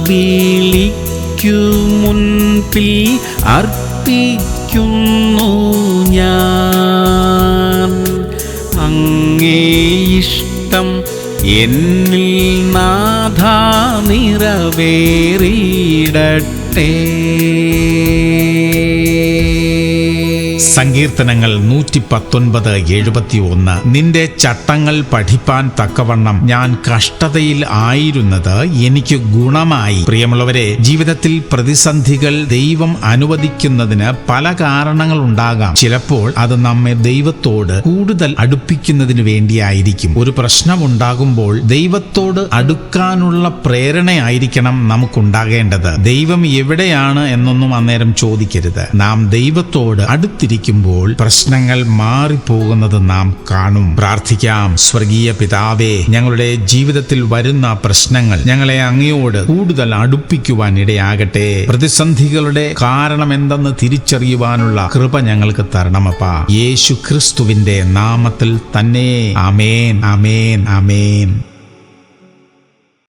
വിളിക്കു മുൻപിൽ അർപ്പിക്കുന്നു ഞാൻ. അങ്ങേ ഇഷ്ടം എന്നിൽ നാഥാ നിറവേറിയിടട്ടെ. സങ്കീർത്തനങ്ങൾ 119:71. നിന്റെ ചട്ടങ്ങൾ പഠിപ്പാൻ തക്കവണ്ണം ഞാൻ കഷ്ടതയിൽ ആയിരുന്നത് എനിക്ക് ഗുണമായി. പ്രിയമുള്ളവരെ, ജീവിതത്തിൽ പ്രതിസന്ധികൾ ദൈവം അനുവദിക്കുന്നതിന് പല കാരണങ്ങൾ ഉണ്ടാകാം. ചിലപ്പോൾ അത് നമ്മെ ദൈവത്തോട് കൂടുതൽ അടുപ്പിക്കുന്നതിന് വേണ്ടിയായിരിക്കും. ഒരു പ്രശ്നമുണ്ടാകുമ്പോൾ ദൈവത്തോട് അടുക്കാനുള്ള പ്രേരണയായിരിക്കണം നമുക്കുണ്ടാകേണ്ടത്. ദൈവം എവിടെയാണ് എന്നൊന്നും അന്നേരം ചോദിക്കരുത്. നാം ദൈവത്തോട് അടുത്തിരിക്കുമ്പോൾ പ്രശ്നങ്ങൾ മാറിപ്പോകുന്നത് നാം കാണും. പ്രാർത്ഥിക്കാം. സ്വർഗീയ പിതാവേ, ഞങ്ങളുടെ ജീവിതത്തിൽ വരുന്ന പ്രശ്നങ്ങൾ ഞങ്ങളെ അങ്ങയോട് കൂടുതൽ അടുപ്പിക്കുവാൻ ഇടയാകട്ടെ. പ്രതിസന്ധികളുടെ കാരണം എന്തെന്ന് തിരിച്ചറിയുവാനുള്ള കൃപ ഞങ്ങൾക്ക് തരണമപ്പാ. യേശു ക്രിസ്തുവിന്റെ നാമത്തിൽ തന്നെ. ആമേൻ, ആമേൻ, ആമേൻ.